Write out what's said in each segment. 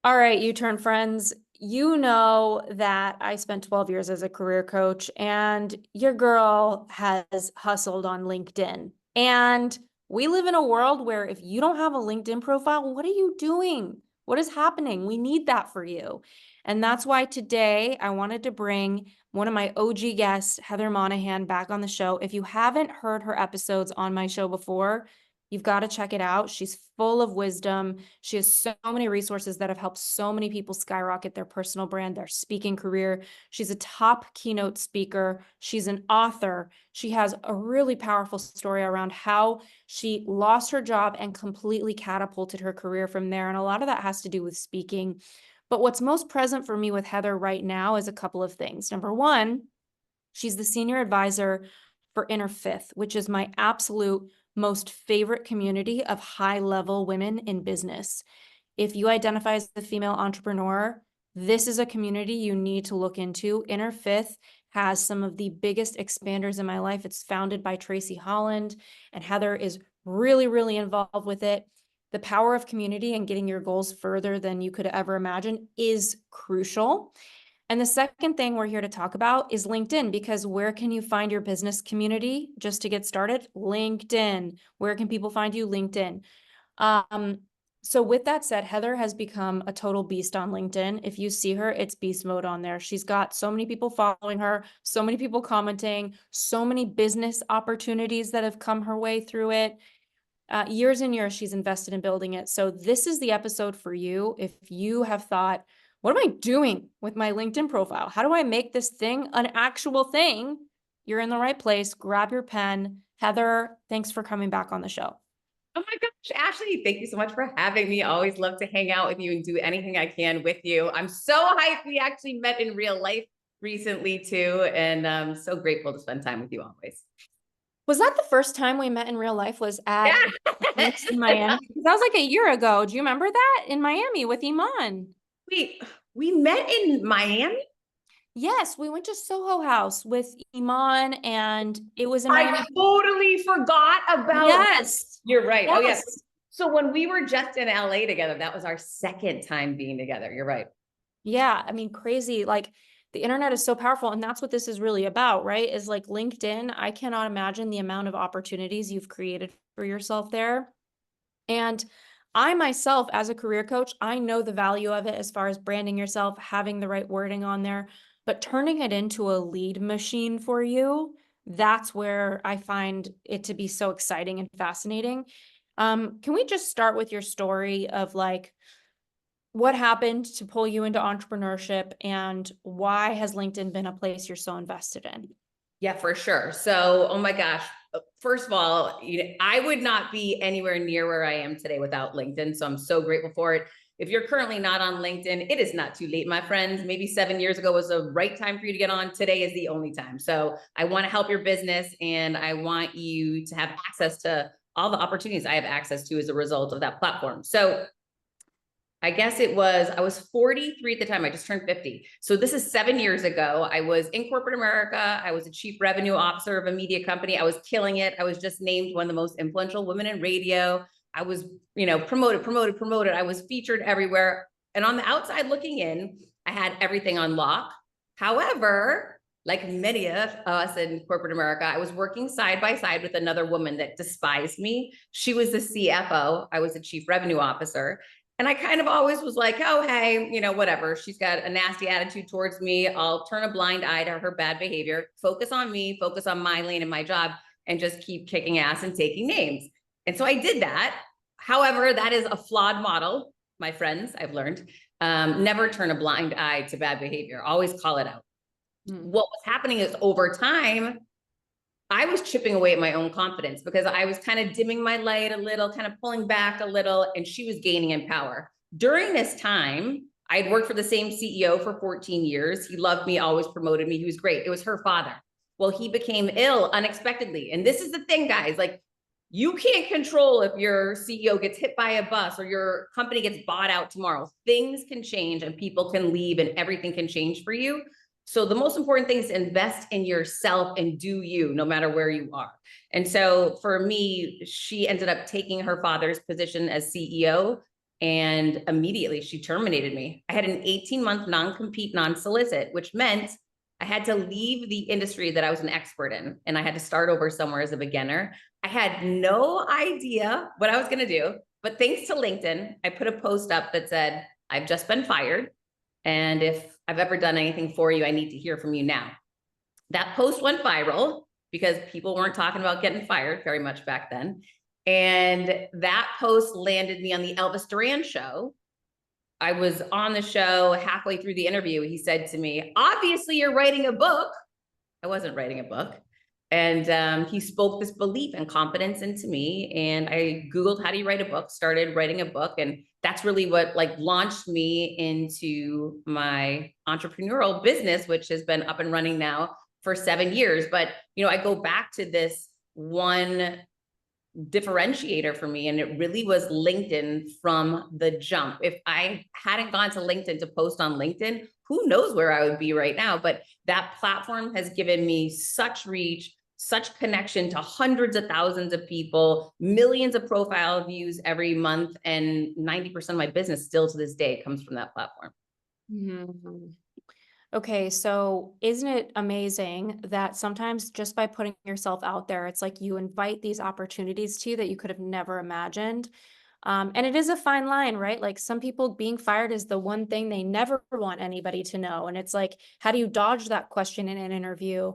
All right, U-turn friends, you know that I spent 12 years as a career coach, and your girl has hustled on LinkedIn. And we live in a world where if you don't have a LinkedIn profile, what are you doing? What is happening? We need that for you. And that's why today I wanted to bring one of my OG guests, Heather Monahan, back on the show. If you haven't heard her episodes on my show before, you've got to check it out. She's full of wisdom. She has so many resources that have helped so many people skyrocket their personal brand, their speaking career. She's a top keynote speaker. She's an author. She has a really powerful story around how she lost her job and completely catapulted her career from there. And a lot of that has to do with speaking. But what's most present for me with Heather right now is a couple of things. Number one, she's the senior advisor for Inner Fifth, which is my absolute most favorite community of high-level women in business. If you identify as a female entrepreneur, this is a community you need to look into. Inner Fifth has some of the biggest expanders in my life. It's founded by Tracy Holland, and Heather is really, really involved with it. The power of community and getting your goals further than you could ever imagine is crucial. And the second thing we're here to talk about is LinkedIn, because where can you find your business community just to get started? LinkedIn. Where can people find you? LinkedIn. So with that said, Heather has become a total beast on LinkedIn. If you see her, it's beast mode on there. She's got so many people following her, so many people commenting, so many business opportunities that have come her way through it. Years and years she's invested in building it. So this is the episode for you if you have thought, what am I doing with my LinkedIn profile? How do I make this thing an actual thing? You're in the right place. Grab your pen. Heather, thanks for coming back on the show. Oh my gosh, Ashley, thank you so much for having me. Always love to hang out with you and do anything I can with you. I'm so hyped. We actually met in real life recently too, and I'm so grateful to spend time with you always. Was that the first time we met in real life was at Yeah. in Miami? That was like a year ago. Do you remember that? In Miami with Iman. Wait, we met in Miami? Yes, we went to Soho House with Iman, and it was in Miami. I totally forgot about Yes. You're right. Oh, yes. Yes. So when we were just in LA together, that was our second time being together. You're right. Yeah, I mean, crazy. Like the internet is so powerful, and that's what this is really about, right? Is like LinkedIn. I cannot imagine the amount of opportunities you've created for yourself there. And I myself, as a career coach, I know the value of it as far as branding yourself, having the right wording on there, but turning it into a lead machine for you, that's where I find it to be so exciting and fascinating. Can we just start with your story of like, what happened to pull you into entrepreneurship, and why has LinkedIn been a place you're so invested in? Yeah, for sure. So, oh my gosh. First of all, I would not be anywhere near where I am today without LinkedIn. So I'm so grateful for it. If you're currently not on LinkedIn, it is not too late, my friends. Maybe 7 years ago was the right time for you to get on. Today is the only time. So I want to help your business, and I want you to have access to all the opportunities I have access to as a result of that platform. So I guess I was 43 at the time. I just turned 50. So this is 7 years ago. I was in corporate America. I was a chief revenue officer of a media company. I was killing it. I was just named one of the most influential women in radio. I was, promoted. I was featured everywhere. And on the outside looking in, I had everything on lock. However, like many of us in corporate America, I was working side by side with another woman that despised me. She was the CFO. I was the chief revenue officer. And I kind of always was like, oh, hey, whatever. She's got a nasty attitude towards me. I'll turn a blind eye to her bad behavior, focus on me, focus on my lane and my job, and just keep kicking ass and taking names. And so I did that. However, that is a flawed model, my friends, I've learned. Never turn a blind eye to bad behavior. Always call it out. What was happening is over time, I was chipping away at my own confidence because I was kind of dimming my light a little, kind of pulling back a little, and she was gaining in power. During this time, I had worked for the same CEO for 14 years. He loved me, always promoted me. He was great. It was her father. Well, he became ill unexpectedly. And this is the thing, guys, like you can't control if your CEO gets hit by a bus or your company gets bought out tomorrow. Things can change and people can leave and everything can change for you. So the most important thing is to invest in yourself and do you, no matter where you are. And so for me, she ended up taking her father's position as CEO. And immediately she terminated me. I had an 18-month non-compete, non-solicit, which meant I had to leave the industry that I was an expert in, and I had to start over somewhere as a beginner. I had no idea what I was going to do, but thanks to LinkedIn, I put a post up that said, I've just been fired. And if I've ever done anything for you, I need to hear from you now. That post went viral because people weren't talking about getting fired very much back then. And that post landed me on the Elvis Duran show. I was on the show halfway through the interview. He said to me, obviously you're writing a book. I wasn't writing a book. And he spoke this belief and confidence into me. And I Googled how do you write a book, started writing a book. And that's really what like launched me into my entrepreneurial business, which has been up and running now for 7 years. But, you know, I go back to this one differentiator for me, and it really was LinkedIn from the jump. If I hadn't gone to LinkedIn to post on LinkedIn, who knows where I would be right now. But that platform has given me such reach, such connection to hundreds of thousands of people, millions of profile views every month, and 90% of my business still to this day comes from that platform. Mhm. Okay, so isn't it amazing that sometimes just by putting yourself out there, it's like you invite these opportunities to you that you could have never imagined. And it is a fine line, right? Like some people being fired is the one thing they never want anybody to know. And it's like, how do you dodge that question in an interview?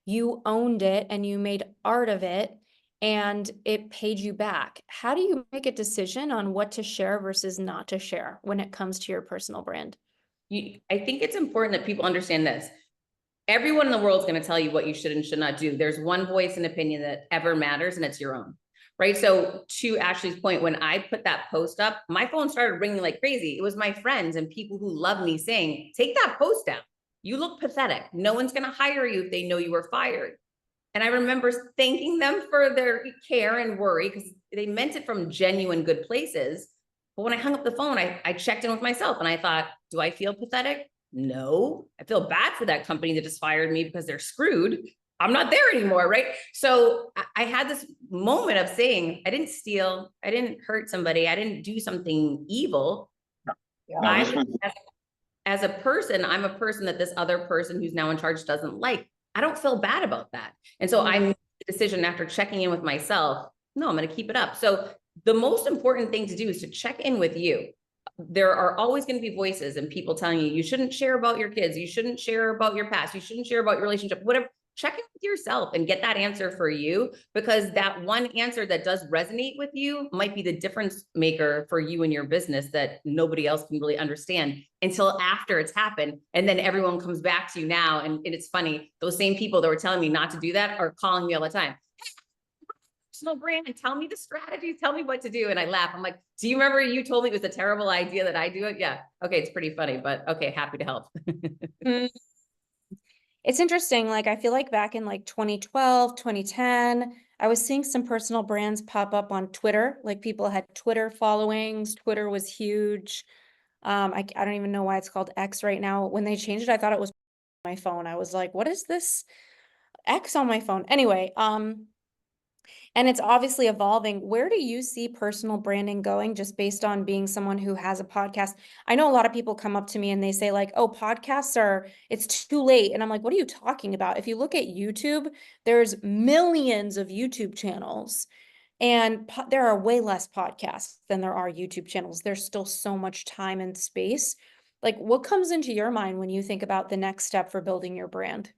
You owned it and you made art of it and it paid you back. How do you make a decision on what to share versus not to share when it comes to your personal brand? I think it's important that people understand this. Everyone in the world is going to tell you what you should and should not do. There's one voice and opinion that ever matters, and it's your own. Right. So to Ashley's point, when I put that post up, my phone started ringing like crazy. It was my friends and people who love me saying, take that post down. You look pathetic. No one's going to hire you if they know you were fired. And I remember thanking them for their care and worry because they meant it from genuine good places. But when I hung up the phone, I checked in with myself and I thought, do I feel pathetic? No, I feel bad for that company that just fired me because they're screwed. I'm not there anymore, right? So I had this moment of saying, I didn't steal, I didn't hurt somebody, I didn't do something evil. Yeah. As a person, I'm a person that this other person who's now in charge doesn't like. I don't feel bad about that. And so I made the decision after checking in with myself, no, I'm going to keep it up. So the most important thing to do is to check in with you. There are always going to be voices and people telling you, you shouldn't share about your kids. You shouldn't share about your past. You shouldn't share about your relationship, whatever. Check in with yourself and get that answer for you, because that one answer that does resonate with you might be the difference maker for you and your business that nobody else can really understand until after it's happened. And then everyone comes back to you now. And it's funny, those same people that were telling me not to do that are calling me all the time. Personal brand and tell me the strategies, tell me what to do. And I laugh. I'm like, do you remember you told me it was a terrible idea that I do it? Yeah. Okay. It's pretty funny, but okay. Happy to help. It's interesting. Like, I feel like back in like 2012, 2010, I was seeing some personal brands pop up on Twitter. Like people had Twitter followings. Twitter was huge. I don't even know why it's called X right now. When they changed it, I thought it was my phone. I was like, what is this X on my phone? Anyway, and it's obviously evolving. Where do you see personal branding going just based on being someone who has a podcast? I know a lot of people come up to me and they say like, oh, podcasts it's too late. And I'm like, what are you talking about? If you look at YouTube, there's millions of YouTube channels and there are way less podcasts than there are YouTube channels. There's still so much time and space. Like what comes into your mind when you think about the next step for building your brand?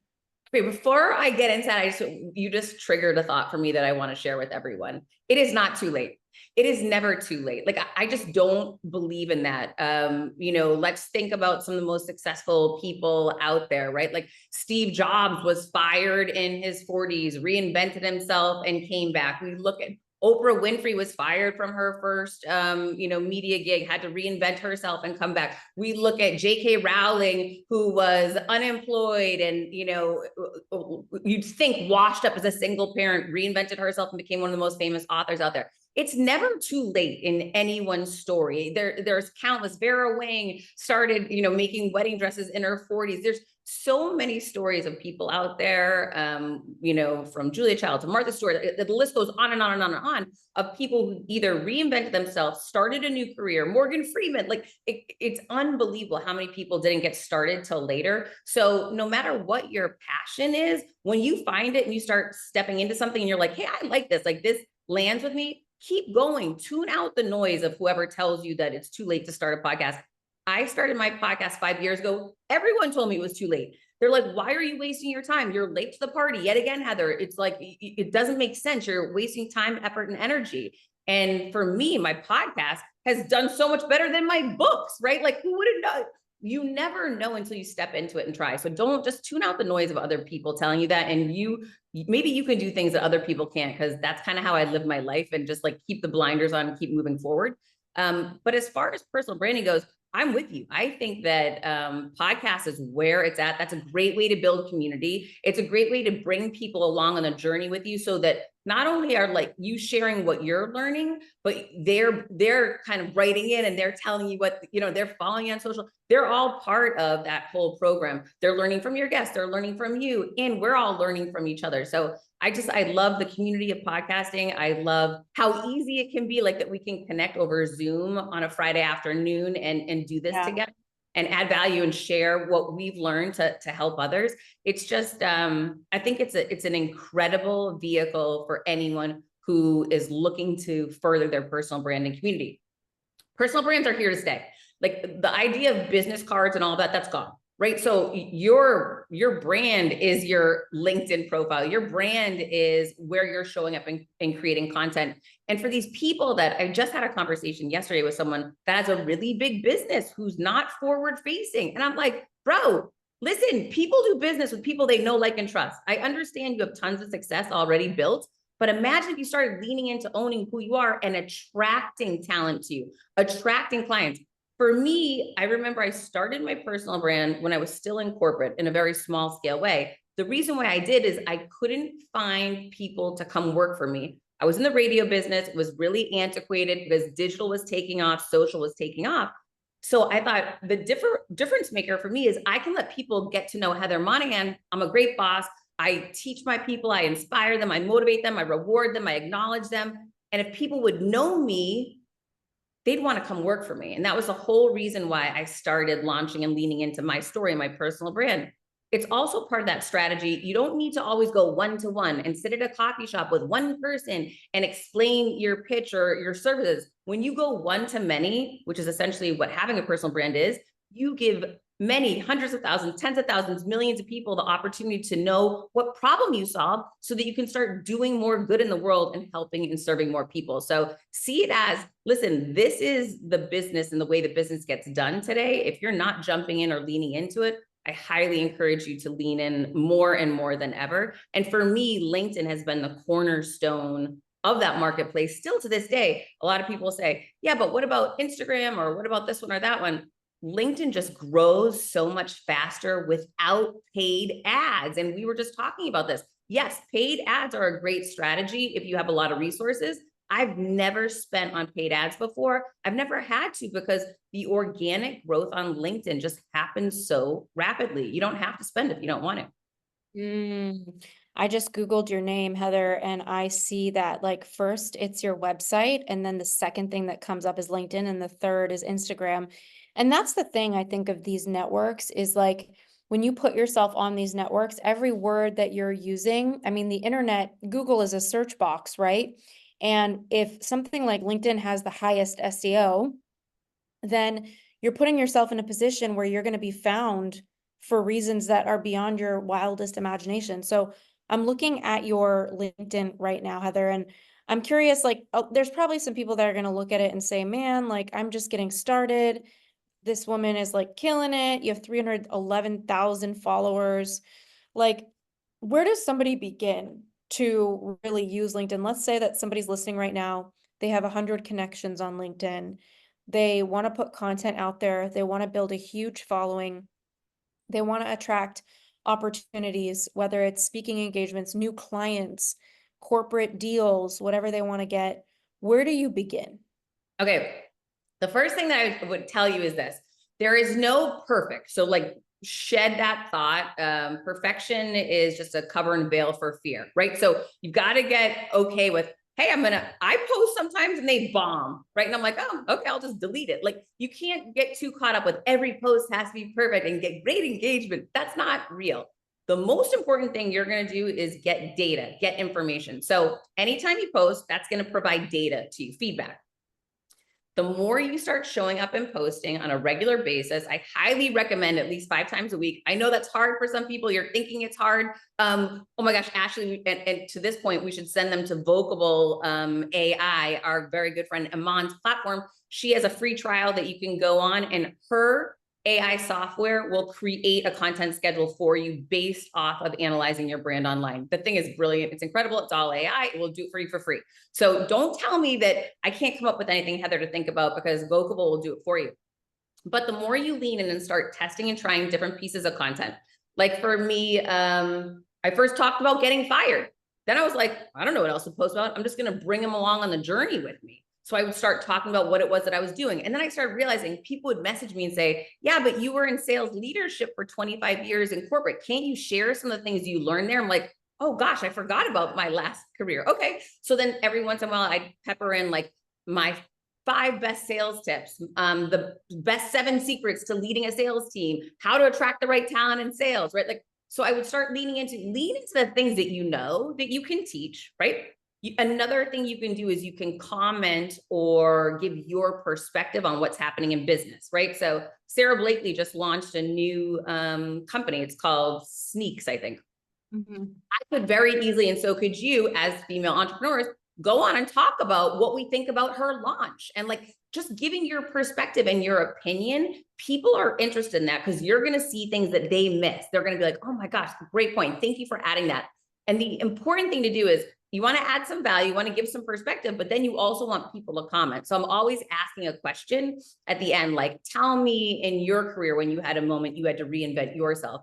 Okay, before I get into that, you just triggered a thought for me that I want to share with everyone. It is not too late. It is never too late. Like I just don't believe in that. Let's think about some of the most successful people out there, right? Like Steve Jobs was fired in his 40s, reinvented himself and came back. We look at Oprah Winfrey was fired from her first, media gig, had to reinvent herself and come back. We look at J.K. Rowling, who was unemployed and, you'd think washed up as a single parent, reinvented herself and became one of the most famous authors out there. it's never too late in anyone's story. There's countless. Vera Wang started, making wedding dresses in her 40s. There's so many stories of people out there, from Julia Child to Martha Stewart. The list goes on and on and on and on of people who either reinvented themselves, started a new career. Morgan Freeman, like it's unbelievable how many people didn't get started till later. So no matter what your passion is, when you find it and you start stepping into something and you're like, hey, I like this lands with me, keep going. Tune out the noise of whoever tells you that it's too late to start a podcast. I started my podcast 5 years ago. Everyone told me it was too late. They're like, why are you wasting your time? You're late to the party yet again, Heather. It's like, it doesn't make sense. You're wasting time, effort, and energy. And for me, my podcast has done so much better than my books, right? Like, who would have known? You never know until you step into it and try. So don't just tune out the noise of other people telling you that. And maybe you can do things that other people can't, because that's kind of how I live my life, and just like keep the blinders on and keep moving forward. But as far as personal branding goes, I'm with you. I think that podcast is where it's at. That's a great way to build community. It's a great way to bring people along on a journey with you, so that not only are like you sharing what you're learning, but they're kind of writing in and they're telling you what, they're following you on social. They're all part of that whole program. They're learning from your guests, they're learning from you, and we're all learning from each other. So I love the community of podcasting. I love how easy it can be, like that we can connect over Zoom on a Friday afternoon and do this together and add value and share what we've learned to help others. It's just, I think it's an incredible vehicle for anyone who is looking to further their personal brand and community. Personal brands are here to stay. Like the idea of business cards and all that, that's gone. Right. So your brand is your LinkedIn profile. Your brand is where you're showing up and creating content. And for these people that I just had a conversation yesterday with someone that has a really big business who's not forward facing. And I'm like, bro, listen, people do business with people they know, like, and trust. I understand you have tons of success already built, but imagine if you started leaning into owning who you are and attracting talent to you, attracting clients. For me, I remember I started my personal brand when I was still in corporate in a very small scale way. The reason why I did is I couldn't find people to come work for me. I was in the radio business. It was really antiquated because digital was taking off, social was taking off. So I thought the difference maker for me is I can let people get to know Heather Monahan. I'm a great boss. I teach my people, I inspire them, I motivate them, I reward them, I acknowledge them. And if people would know me, they'd want to come work for me. And that was the whole reason why I started launching and leaning into my story, my personal brand. It's also part of that strategy. You don't need to always go one-to-one and sit at a coffee shop with one person and explain your pitch or your services. When you go one-to-many, which is essentially what having a personal brand is, you give many hundreds of thousands, tens of thousands, millions of people the opportunity to know what problem you solve, so that you can start doing more good in the world and helping and serving more people. So see it as, listen, this is the business and the way the business gets done today. If you're not jumping in or leaning into it, I highly encourage you to lean in more and more than ever. And for me, LinkedIn has been the cornerstone of that marketplace still to this day. A lot of people say, yeah, but what about Instagram, or what about this one or that one? LinkedIn just grows so much faster without paid ads. And we were just talking about this. Yes, paid ads are a great strategy if you have a lot of resources. I've never spent on paid ads before. I've never had to, because the organic growth on LinkedIn just happens so rapidly. You don't have to spend if you don't want to. I just Googled your name, Heather, and I see that, like, first it's your website, and then the second thing that comes up is LinkedIn, and the third is Instagram. And that's the thing I think of these networks is, like, when you put yourself on these networks, every word that you're using, I mean, the internet, Google is a search box, right? And if something like LinkedIn has the highest SEO, then you're putting yourself in a position where you're going to be found for reasons that are beyond your wildest imagination. So I'm looking at your LinkedIn right now, Heather, and I'm curious, like, there's probably some people that are going to look at it and say, man, like, I'm just getting started. This woman is like killing it. You have 311,000 followers. Like, where does somebody begin to really use LinkedIn? Let's say that somebody's listening right now. They have 100 connections on LinkedIn. They want to put content out there. They want to build a huge following. They want to attract opportunities, whether it's speaking engagements, new clients, corporate deals, whatever they want to get. Where do you begin? Okay. The first thing that I would tell you is this. There is no perfect. So like shed that thought. Perfection is just a cover and veil for fear, right? So you've got to get okay with, hey, I post sometimes and they bomb, right? And I'm like, oh, okay, I'll just delete it. Like you can't get too caught up with every post has to be perfect and get great engagement. That's not real. The most important thing you're going to do is get data, get information. So anytime you post, that's going to provide data to you, feedback. The more you start showing up and posting on a regular basis, I highly recommend at least 5 times a week. I know that's hard for some people. You're thinking it's hard. Oh my gosh, Ashley, and to this point, we should send them to Vocable AI, our very good friend Amon's platform. She has a free trial that you can go on, and her AI software will create a content schedule for you based off of analyzing your brand online. The thing is brilliant. It's incredible. It's all AI. It will do it for you for free. So don't tell me that I can't come up with anything, Heather, to think about, because Vocable will do it for you. But the more you lean in and start testing and trying different pieces of content, like for me, I first talked about getting fired. Then I was like, I don't know what else to post about. I'm just going to bring them along on the journey with me. So I would start talking about what it was that I was doing. And then I started realizing people would message me and say, yeah, but you were in sales leadership for 25 years in corporate. Can't you share some of the things you learned there? I'm like, oh gosh, I forgot about my last career. Okay. So then every once in a while I'd pepper in like my 5 best sales tips, the best 7 secrets to leading a sales team, how to attract the right talent in sales, right? Like, so I would start lean into the things that you know that you can teach, right? Another thing you can do is you can comment or give your perspective on what's happening in business, right? So Sarah Blakely just launched a new company. It's called Sneaks, I think. Mm-hmm. I could very easily, and so could you as female entrepreneurs, go on and talk about what we think about her launch, and like just giving your perspective and your opinion. People are interested in that because you're going to see things that they miss. They're going to be like, oh my gosh, great point. Thank you for adding that. And the important thing to do is you want to add some value, you want to give some perspective, but then you also want people to comment. So I'm always asking a question at the end, like, tell me in your career when you had a moment you had to reinvent yourself.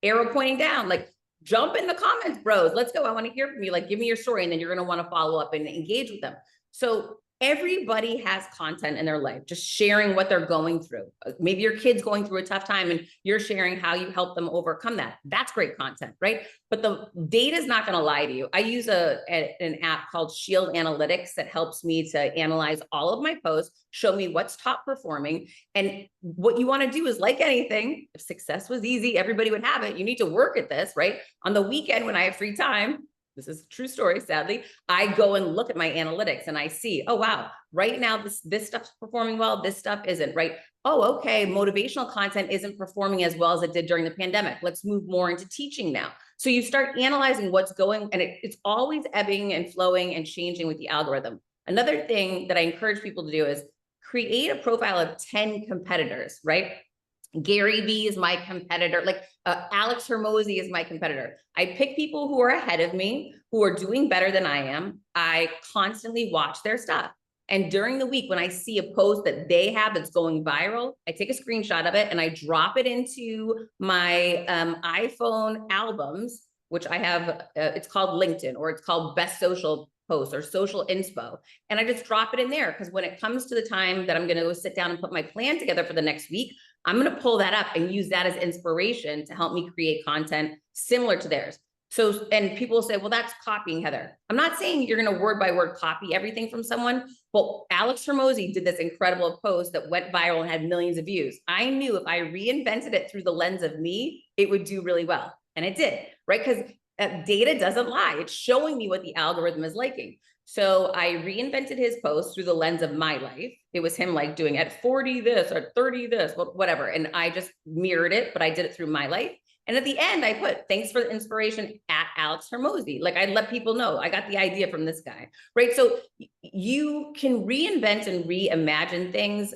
Arrow pointing down, like, jump in the comments, bros. Let's go. I want to hear from you. Like, give me your story. And then you're going to want to follow up and engage with them. So everybody has content in their life, just sharing what they're going through. Maybe your kid's going through a tough time and you're sharing how you help them overcome that. That's great content, right? But the data is not going to lie to you. I use an app called Shield Analytics that helps me to analyze all of my posts, show me what's top performing. And what you want to do is, like anything, if success was easy, everybody would have it. You need to work at this, right? On the weekend when I have free time, this is a true story, sadly, I go and look at my analytics and I see, oh, wow, right now this stuff's performing well, this stuff isn't, right? Oh, okay, motivational content isn't performing as well as it did during the pandemic. Let's move more into teaching now. So you start analyzing what's going, and it's always ebbing and flowing and changing with the algorithm. Another thing that I encourage people to do is create a profile of 10 competitors, right? Gary Vee is my competitor. Like Alex Hermosi is my competitor. I pick people who are ahead of me, who are doing better than I am. I constantly watch their stuff. And during the week, when I see a post that they have that's going viral, I take a screenshot of it and I drop it into my iPhone albums, which I have, it's called LinkedIn, or it's called Best Social Posts or Social Inspo. And I just drop it in there because when it comes to the time that I'm going to go sit down and put my plan together for the next week, I'm going to pull that up and use that as inspiration to help me create content similar to theirs. So, and people will say, well, that's copying, Heather. I'm not saying you're going to word by word copy everything from someone, but Alex Hermosi did this incredible post that went viral and had millions of views. I knew if I reinvented it through the lens of me, it would do really well. And it did, right? Because data doesn't lie. It's showing me what the algorithm is liking. So I reinvented his post through the lens of my life. It was him like doing at 40 this or 30 this, whatever. And I just mirrored it, but I did it through my life. And at the end, I put, thanks for the inspiration at Alex Hermosi. Like I let people know I got the idea from this guy, right? So you can reinvent and reimagine things.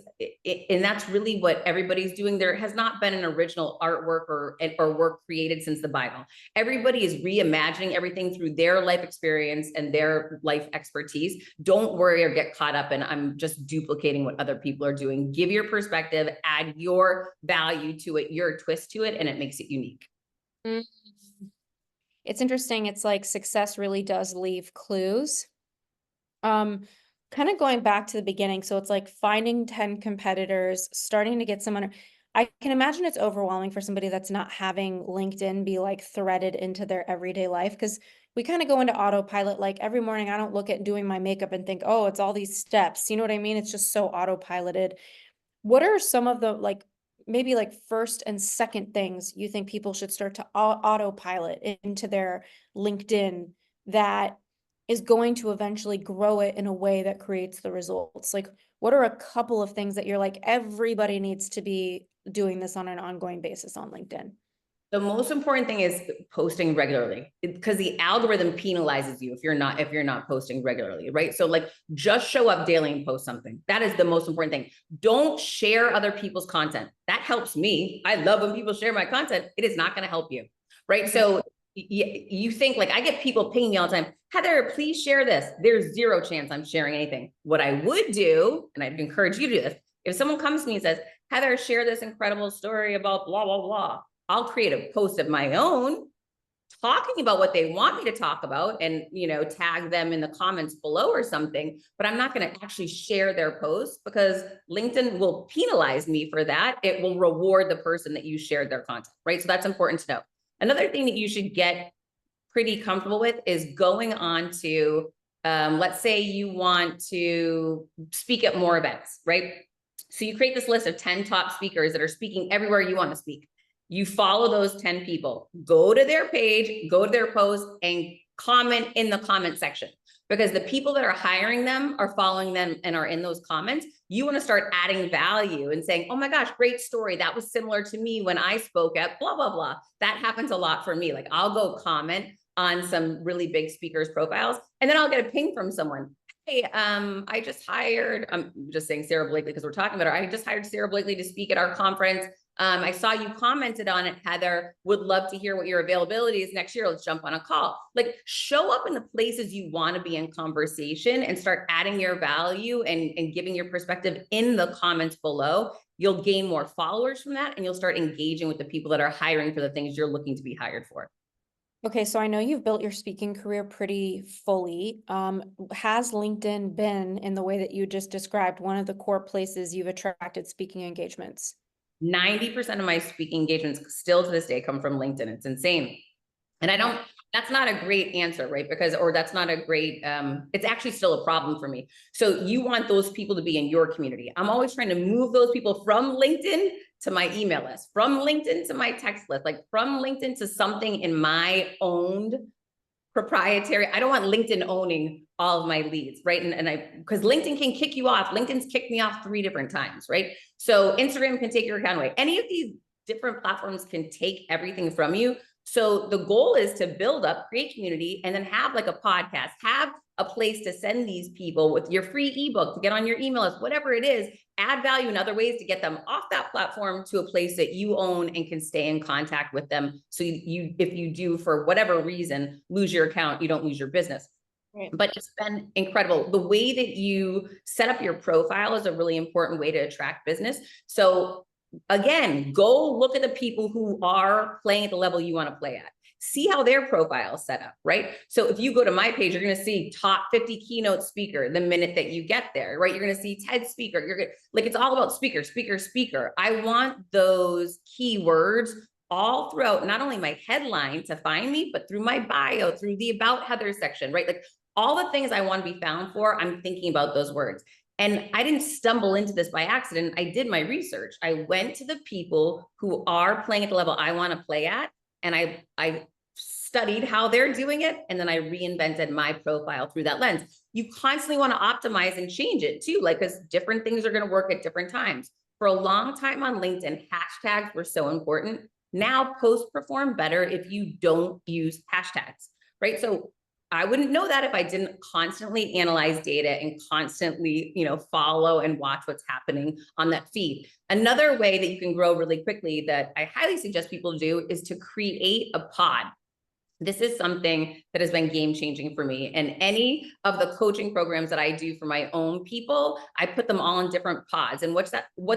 And that's really what everybody's doing. There has not been an original artwork or work created since the Bible. Everybody is reimagining everything through their life experience and their life expertise. Don't worry or get caught up in, I'm just duplicating what other people are doing. Give your perspective, add your value to it, your twist to it, and it makes it unique. It's interesting. It's like success really does leave clues. kind of going back to the beginning, so it's like finding 10 competitors, starting to get someone. I can imagine it's overwhelming for somebody that's not having LinkedIn be like threaded into their everyday life, because we kind of go into autopilot. Like every morning, I don't look at doing my makeup and think, oh, it's all these steps. You know what I mean? It's just so autopiloted. What are some of the like maybe like first and second things you think people should start to autopilot into their LinkedIn that is going to eventually grow it in a way that creates the results? Like, what are a couple of things that you're like, everybody needs to be doing this on an ongoing basis on LinkedIn? The most important thing is posting regularly, because the algorithm penalizes you if you're not posting regularly, right? So like just show up daily and post something. That is the most important thing. Don't share other people's content. That helps me. I love when people share my content. It is not going to help you, right? So you think like I get people pinging me all the time, Heather, please share this. There's zero chance I'm sharing anything. What I would do, and I'd encourage you to do this, if someone comes to me and says, Heather, share this incredible story about blah, blah, blah, I'll create a post of my own talking about what they want me to talk about and, tag them in the comments below or something, but I'm not going to actually share their post because LinkedIn will penalize me for that. It will reward the person that you shared their content, right? So that's important to know. Another thing that you should get pretty comfortable with is going on to, let's say you want to speak at more events, right? So you create this list of 10 top speakers that are speaking everywhere you want to speak. You follow those 10 people, go to their page, go to their post, and comment in the comment section, because the people that are hiring them are following them and are in those comments. You want to start adding value and saying, oh my gosh, great story. That was similar to me when I spoke at blah, blah, blah. That happens a lot for me. Like I'll go comment on some really big speakers profiles, and then I'll get a ping from someone. Hey, I just hired, I'm just saying Sarah Blakely because we're talking about her. I just hired Sarah Blakely to speak at our conference. I saw you commented on it, Heather. Would love to hear what your availability is next year. Let's jump on a call. Like show up in the places you want to be in conversation and start adding your value and giving your perspective in the comments below. You'll gain more followers from that, and you'll start engaging with the people that are hiring for the things you're looking to be hired for. Okay, so I know you've built your speaking career pretty fully. Has LinkedIn been, in the way that you just described, one of the core places you've attracted speaking engagements? 90% of my speaking engagements still to this day come from LinkedIn. It's insane. And that's not a great answer, right? Or that's not a great, it's actually still a problem for me. So you want those people to be in your community. I'm always trying to move those people from LinkedIn to my email list, from LinkedIn to my text list, like from LinkedIn to something in my owned proprietary. I don't want LinkedIn owning all of my leads, right? Because LinkedIn can kick you off. LinkedIn's kicked me off 3 different times, right? So Instagram can take your account away. Any of these different platforms can take everything from you. So the goal is to build up, create community, and then have like a podcast, have a place to send these people with your free ebook to get on your email list, whatever it is, add value in other ways to get them off that platform to a place that you own and can stay in contact with them. So if you do, for whatever reason, lose your account, you don't lose your business. Right. But it's been incredible. The way that you set up your profile is a really important way to attract business. So again, go look at the people who are playing at the level you want to play at. See how their profile is set up, right? So if you go to my page, you're going to see top 50 keynote speaker the minute that you get there, right? You're going to see TED speaker. You're going like, it's all about speaker, speaker, speaker. I want those keywords all throughout, not only my headline to find me, but through my bio, through the About Heather section, right? Like all the things I want to be found for, I'm thinking about those words. And I didn't stumble into this by accident. I did my research. I went to the people who are playing at the level I want to play at, and I studied how they're doing it, and then I reinvented my profile through that lens. You constantly want to optimize and change it too, like, because different things are going to work at different times. For a long time on LinkedIn, hashtags were so important. Now posts perform better if you don't use hashtags, right? So I wouldn't know that if I didn't constantly analyze data and constantly, follow and watch what's happening on that feed. Another way that you can grow really quickly that I highly suggest people do is to create a pod. This is something that has been game changing for me. And any of the coaching programs that I do for my own people, I put them all in different pods. And what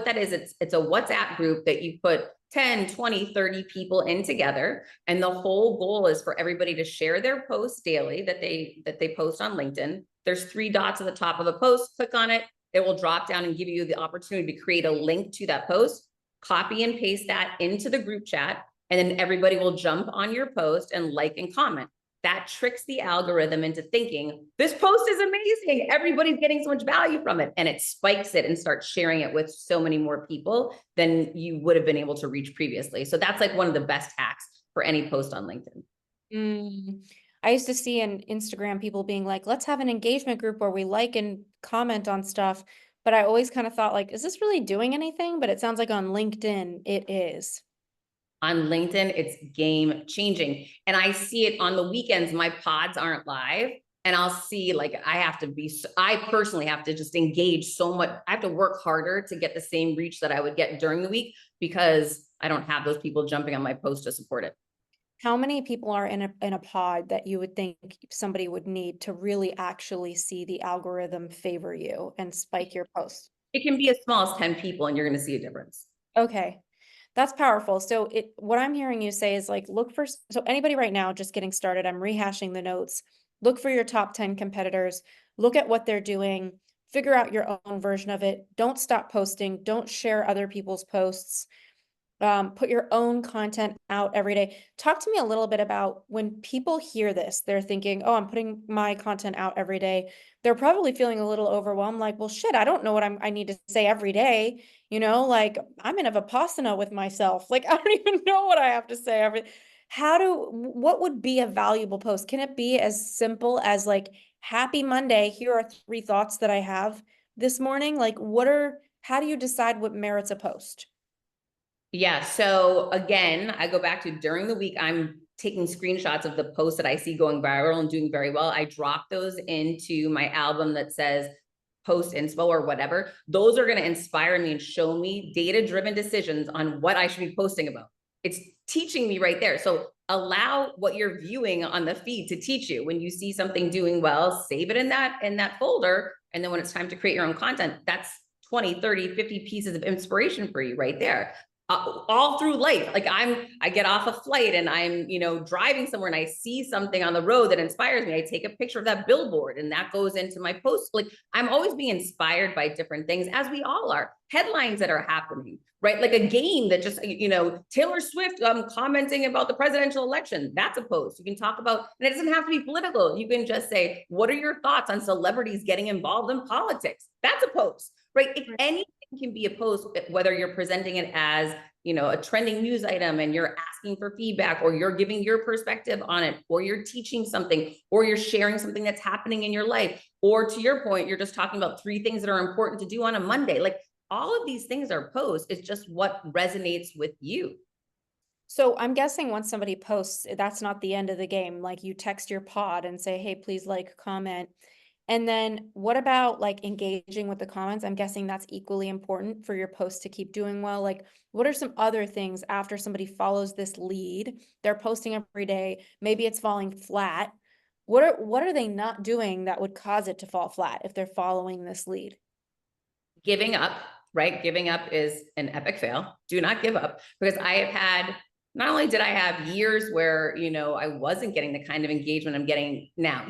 that is, it's a WhatsApp group that you put 10, 20, 30 people in together. And the whole goal is for everybody to share their posts daily that they post on LinkedIn. There's 3 dots at the top of the post. Click on it. It will drop down and give you the opportunity to create a link to that post, copy and paste that into the group chat, and then everybody will jump on your post and like and comment. That tricks the algorithm into thinking, this post is amazing. Everybody's getting so much value from it. And it spikes it and starts sharing it with so many more people than you would have been able to reach previously. So that's like one of the best hacks for any post on LinkedIn. I used to see in Instagram people being like, let's have an engagement group where we like and comment on stuff. But I always kind of thought like, is this really doing anything? But it sounds like on LinkedIn, it is. On LinkedIn, it's game changing. And I see it on the weekends, my pods aren't live. And I'll see like, I personally have to just engage so much. I have to work harder to get the same reach that I would get during the week because I don't have those people jumping on my post to support it. How many people are in a pod that you would think somebody would need to really actually see the algorithm favor you and spike your posts? It can be as small as 10 people and you're going to see a difference. Okay. That's powerful. So what I'm hearing you say is like, so anybody right now just getting started, I'm rehashing the notes. Look for your top 10 competitors, look at what they're doing, figure out your own version of it. Don't stop posting. Don't share other people's posts. Put your own content out every day. Talk to me a little bit about when people hear this, they're thinking, oh, I'm putting my content out every day. They're probably feeling a little overwhelmed, like, well, shit, I don't know what I need to say every day. Like I'm in a Vipassana with myself. Like, I don't even know what I have to say what would be a valuable post? Can it be as simple as like, happy Monday, here are 3 thoughts that I have this morning? Like, how do you decide what merits a post? Yeah. So again, I go back to during the week, I'm taking screenshots of the posts that I see going viral and doing very well. I drop those into my album that says post inspo or whatever. Those are going to inspire me and show me data-driven decisions on what I should be posting about. It's teaching me right there. So allow what you're viewing on the feed to teach you. When you see something doing well, save it in that folder. And then when it's time to create your own content, that's 20, 30, 50 pieces of inspiration for you right there. All through life. Like I get off a flight and I'm, driving somewhere and I see something on the road that inspires me. I take a picture of that billboard and that goes into my post. Like I'm always being inspired by different things, as we all are. Headlines that are happening, right? Like a game that just, Taylor Swift commenting about the presidential election. That's a post. You can talk about, and it doesn't have to be political. You can just say, what are your thoughts on celebrities getting involved in politics? That's a post, right? If anything can be a post, whether you're presenting it as, a trending news item and you're asking for feedback, or you're giving your perspective on it, or you're teaching something, or you're sharing something that's happening in your life, or to your point, you're just talking about 3 things that are important to do on a Monday. Like all of these things are posts. It's just what resonates with you. So I'm guessing once somebody posts, that's not the end of the game. Like you text your pod and say, hey, please like, comment. And then what about like engaging with the comments? I'm guessing that's equally important for your post to keep doing well. Like what are some other things after somebody follows this lead? They're posting every day. Maybe it's falling flat. What are they not doing that would cause it to fall flat if they're following this lead? Giving up, right? Giving up is an epic fail. Do not give up, because I have had, not only did I have years where, I wasn't getting the kind of engagement I'm getting now.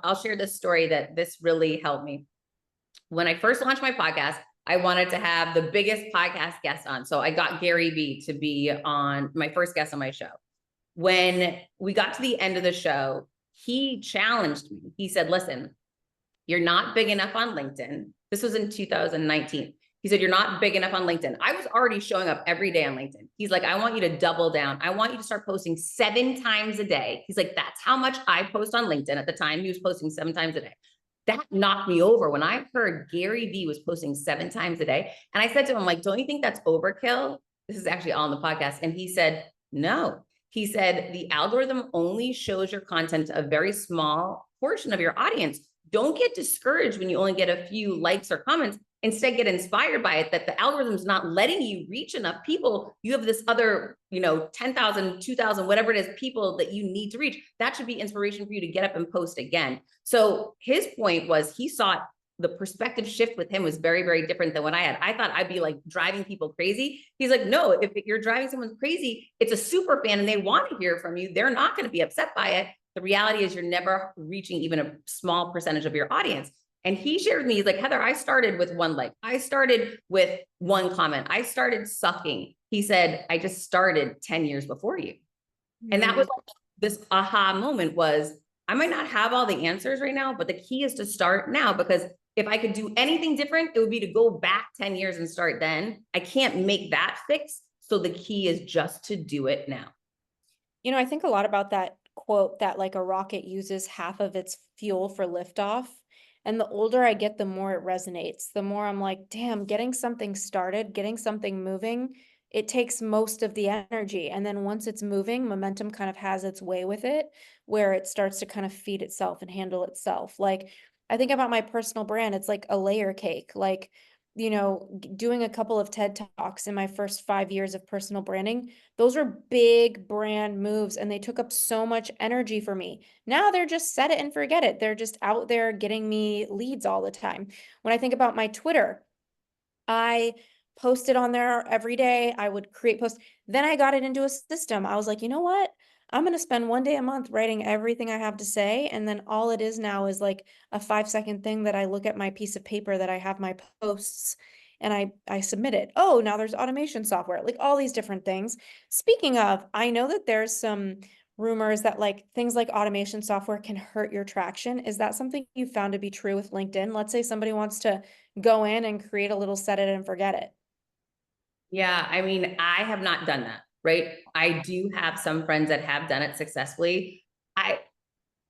I'll share this story that this really helped me. When I first launched my podcast, I wanted to have the biggest podcast guest on. So I got Gary Vee to be on my first guest on my show. When we got to the end of the show, he challenged me. He said, listen, you're not big enough on LinkedIn. This was in 2019. He said, you're not big enough on LinkedIn. I was already showing up every day on LinkedIn. He's like, I want you to double down. I want you to start posting 7 times a day. He's like, that's how much I post on LinkedIn. At the time, he was posting 7 times a day. That knocked me over when I heard Gary Vee was posting 7 times a day. And I said to him, like, don't you think that's overkill? This is actually all in the podcast. And he said, no. He said, the algorithm only shows your content to a very small portion of your audience. Don't get discouraged when you only get a few likes or comments. Instead, get inspired by it, that the algorithm is not letting you reach enough people. You have this other, 10,000, 2,000, whatever it is, people that you need to reach. That should be inspiration for you to get up and post again. So his point was, he saw it the perspective shift with him was very, very different than what I had. I thought I'd be like driving people crazy. He's like, no, if you're driving someone crazy, it's a super fan and they want to hear from you. They're not going to be upset by it. The reality is you're never reaching even a small percentage of your audience. And he shared with me, he's like, Heather, I started with one like, I started with one comment. I started sucking. He said, I just started 10 years before you. And that was like, this aha moment was, I might not have all the answers right now, but the key is to start now, because if I could do anything different, it would be to go back 10 years and start then. I can't make that fix. So the key is just to do it now. You know, I think a lot about that quote that like a rocket uses half of its fuel for liftoff. And the older I get, the more it resonates. The more I'm like, damn, getting something started, getting something moving, it takes most of the energy. And then once it's moving, momentum kind of has its way with it, where it starts to kind of feed itself and handle itself. Like, I think about my personal brand, it's like a layer cake. Like, you know, doing a couple of TED Talks in my first 5 years of personal branding, those were big brand moves and they took up so much energy for me. Now they're just set it and forget it. They're just out there getting me leads all the time. When I think about my Twitter, I posted on there every day. I would create posts. Then I got it into a system. I was like, you know what? I'm going to spend one day a month writing everything I have to say. And then all it is now is like a 5-second thing that I look at my piece of paper that I have my posts and I submit it. Oh, now there's automation software, like all these different things. Speaking of, I know that there's some rumors that like things like automation software can hurt your traction. Is that something you found to be true with LinkedIn? Let's say somebody wants to go in and create a little set it and forget it. Yeah, I mean, I have not done that, right? I do have some friends that have done it successfully. I,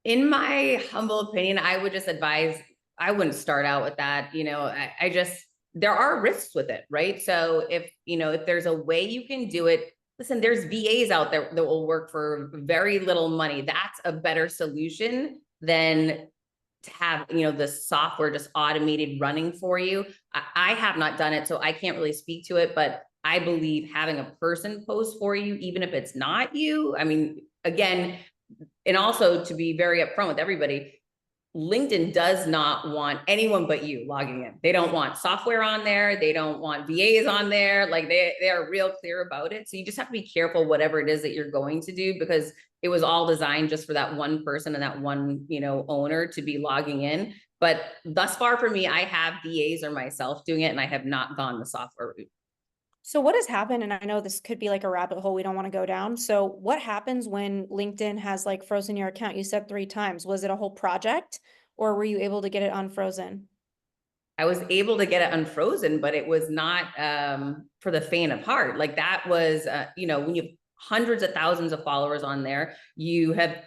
in my humble opinion, I would just advise, I wouldn't start out with that. I just, there are risks with it, right? So if there's a way you can do it, listen, there's VAs out there that will work for very little money. That's a better solution than to have, the software just automated running for you. I have not done it, so I can't really speak to it, but I believe having a person post for you, even if it's not you, I mean, again, and also to be very upfront with everybody, LinkedIn does not want anyone but you logging in. They don't want software on there. They don't want VAs on there. Like they are real clear about it. So you just have to be careful, whatever it is that you're going to do, because it was all designed just for that one person and that one, owner to be logging in. But thus far for me, I have VAs or myself doing it, and I have not gone the software route. So what has happened, and I know this could be like a rabbit hole we don't want to go down. So what happens when LinkedIn has like frozen your account? You said 3 times. Was it a whole project or were you able to get it unfrozen? I was able to get it unfrozen, but it was not for the faint of heart. Like that was, when you have hundreds of thousands of followers on there, you have,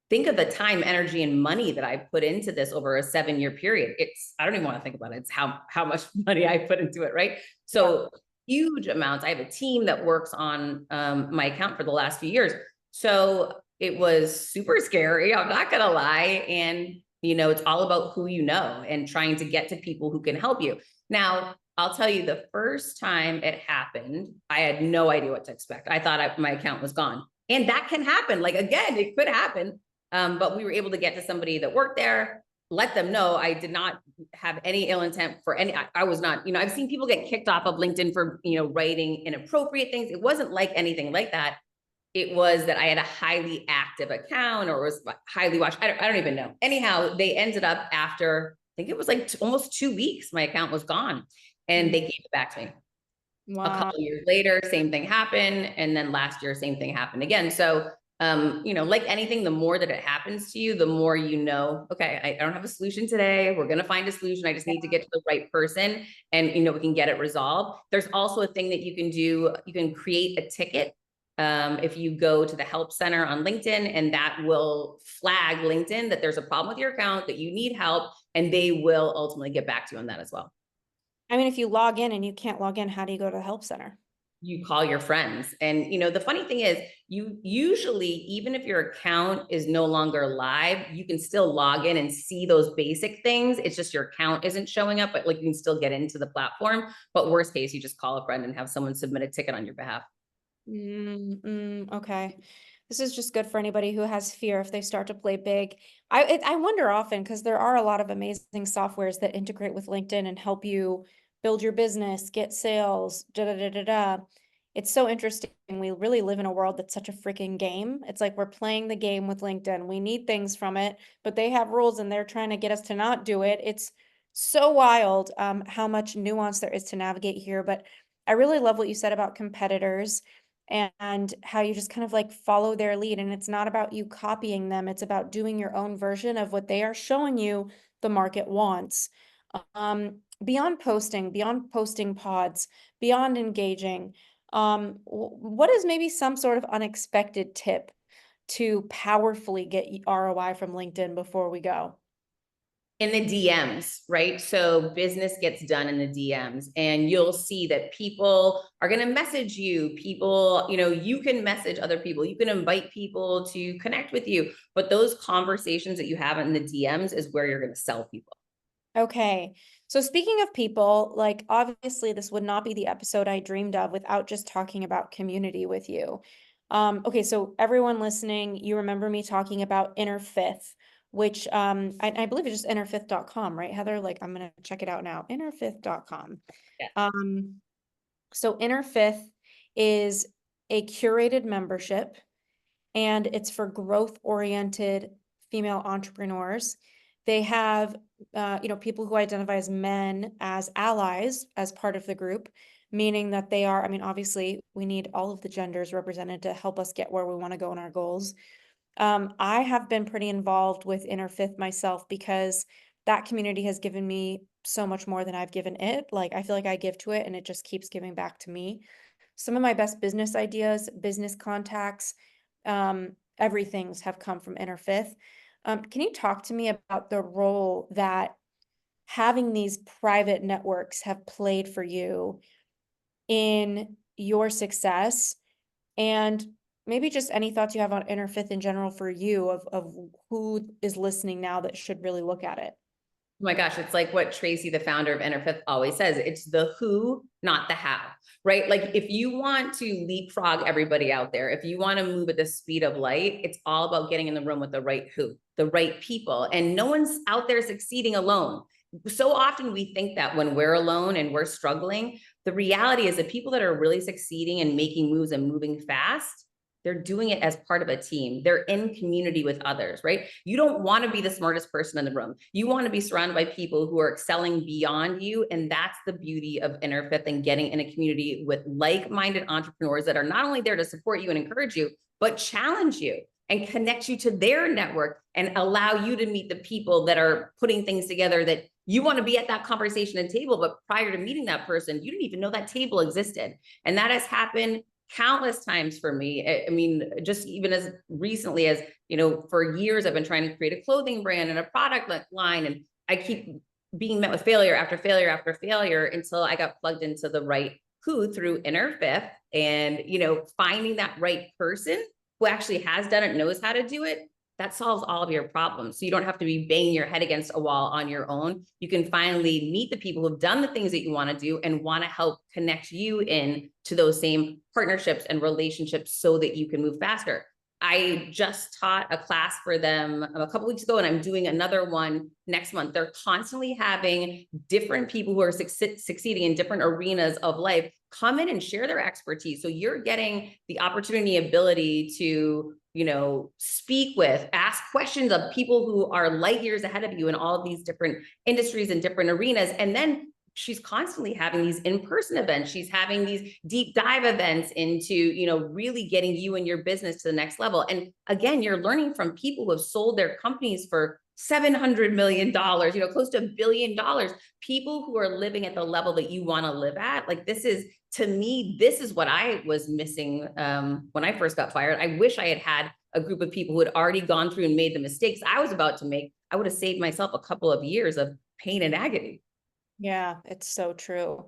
think of the time, energy, and money that I put into this over a 7-year period. I don't even want to think about it. It's how much money I put into it, right? So huge amounts. I have a team that works on my account for the last few years. So it was super scary. I'm not going to lie. And it's all about who you know and trying to get to people who can help you. Now, I'll tell you, the first time it happened, I had no idea what to expect. I thought my account was gone. And that can happen. Like, again, it could happen. But we were able to get to somebody that worked there, let them know I did not have any ill intent for any, I was not, I've seen people get kicked off of LinkedIn for, writing inappropriate things. It wasn't like anything like that. It was that I had a highly active account or was highly watched. I don't even know. Anyhow, they ended up after, I think it was like almost 2 weeks, my account was gone and they gave it back to me. Wow. A couple of years later, same thing happened. And then last year, same thing happened again. So, like anything, the more that it happens to you, the more okay, I don't have a solution today. We're going to find a solution. I just need to get to the right person and, we can get it resolved. There's also a thing that you can do. You can create a ticket. If you go to the help center on LinkedIn, and that will flag LinkedIn that there's a problem with your account, that you need help, and they will ultimately get back to you on that as well. I mean, if you log in and you can't log in, how do you go to the help center? You call your friends. And, the funny thing is, you usually, even if your account is no longer live, you can still log in and see those basic things. It's just your account isn't showing up, but like you can still get into the platform. But worst case, you just call a friend and have someone submit a ticket on your behalf. Okay. This is just good for anybody who has fear if they start to play big. I wonder often because there are a lot of amazing softwares that integrate with LinkedIn and help you build your business, get sales, da da da da da. It's so interesting. We really live in a world that's such a freaking game. It's like we're playing the game with LinkedIn. We need things from it, but they have rules and they're trying to get us to not do it. It's so wild how much nuance there is to navigate here. But I really love what you said about competitors and how you just kind of like follow their lead. And it's not about you copying them, it's about doing your own version of what they are showing you the market wants. Beyond posting pods, beyond engaging, what is maybe some sort of unexpected tip to powerfully get ROI from LinkedIn before we go? In the DMs, right? So business gets done in the DMs, and you'll see that people are going to message you. People, you can message other people, you can invite people to connect with you, but those conversations that you have in the DMs is where you're going to sell people. Okay. So speaking of people, like obviously this would not be the episode I dreamed of without just talking about community with you. Okay, so everyone listening, you remember me talking about Inner Fifth, which I believe it's just innerfifth.com, right, Heather? Like I'm gonna check it out now. Innerfifth.com. Yeah. So Inner Fifth is a curated membership and it's for growth-oriented female entrepreneurs. They have, people who identify as men as allies as part of the group, meaning that they are, I mean, obviously, we need all of the genders represented to help us get where we want to go in our goals. I have been pretty involved with Inner Fifth myself because that community has given me so much more than I've given it. Like, I feel like I give to it and it just keeps giving back to me. Some of my best business ideas, business contacts, everything's have come from Inner Fifth. Can you talk to me about the role that having these private networks have played for you in your success? And maybe just any thoughts you have on Inner Fifth in general for you of who is listening now that should really look at it. Oh my gosh, it's like what Tracy, the founder of Interfifth, always says. It's the who, not the how, right? Like if you want to leapfrog everybody out there, if you want to move at the speed of light, it's all about getting in the room with the right who, the right people. And no one's out there succeeding alone. So often we think that when we're alone and we're struggling, the reality is that people that are really succeeding and making moves and moving fast, they're doing it as part of a team. They're in community with others, right? You don't want to be the smartest person in the room. You want to be surrounded by people who are excelling beyond you. And that's the beauty of Inner Fifth and getting in a community with like-minded entrepreneurs that are not only there to support you and encourage you, but challenge you and connect you to their network and allow you to meet the people that are putting things together that you want to be at that conversation and table. But prior to meeting that person, you didn't even know that table existed. And that has happened countless times for me. I mean, just even as recently as, for years, I've been trying to create a clothing brand and a product line. And I keep being met with failure after failure after failure until I got plugged into the right who through Inner Fifth and, finding that right person who actually has done it, knows how to do it. That solves all of your problems. So you don't have to be banging your head against a wall on your own. You can finally meet the people who've done the things that you want to do and want to help connect you in to those same partnerships and relationships so that you can move faster. I just taught a class for them a couple weeks ago, and I'm doing another one next month. They're constantly having different people who are succeeding in different arenas of life come in and share their expertise. So you're getting the opportunity, ability to, speak with, ask questions of people who are light years ahead of you in all of these different industries and different arenas. And then she's constantly having these in-person events. She's having these deep dive events into, really getting you and your business to the next level. And again, you're learning from people who have sold their companies for $700 million, close to $1 billion, people who are living at the level that you want to live at. Like to me, this is what I was missing when I first got fired. I wish I had a group of people who had already gone through and made the mistakes I was about to make. I would have saved myself a couple of years of pain and agony. Yeah, it's so true.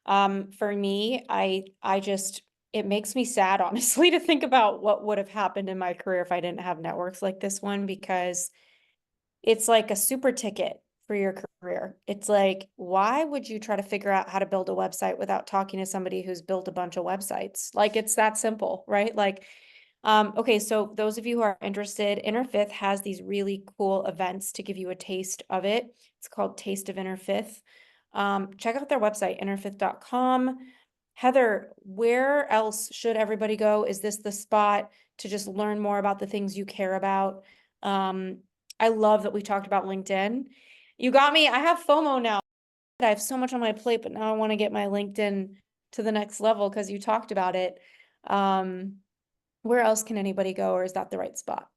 For me, I just, it makes me sad, honestly, to think about what would have happened in my career if I didn't have networks like this one, because it's like a super ticket for your career. It's like, why would you try to figure out how to build a website without talking to somebody who's built a bunch of websites? Like, it's that simple, right? Like, Okay, so those of you who are interested, Inner Fifth has these really cool events to give you a taste of it. It's called Taste of Inner Fifth. Check out their website, innerfifth.com. Heather, where else should everybody go? Is this the spot to just learn more about the things you care about? I love that we talked about LinkedIn. You got me. I have FOMO now. I have so much on my plate, but now I want to get my LinkedIn to the next level because you talked about it. Where else can anybody go, or is that the right spot?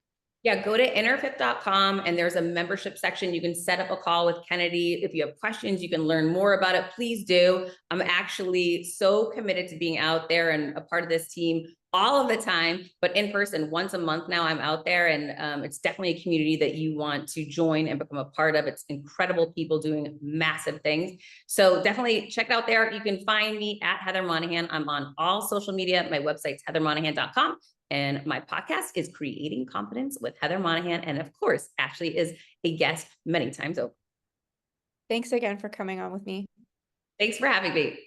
Yeah, go to interfit.com and there's a membership section. You can set up a call with Kennedy. If you have questions, you can learn more about it. Please do. I'm actually so committed to being out there and a part of this team all of the time, but in person once a month now. I'm out there, and it's definitely a community that you want to join and become a part of. It's incredible people doing massive things. So definitely check it out there. You can find me at Heather Monahan. I'm on all social media. My website's heathermonahan.com. And my podcast is Creating Confidence with Heather Monahan. And of course, Ashley is a guest many times over. Thanks again for coming on with me. Thanks for having me.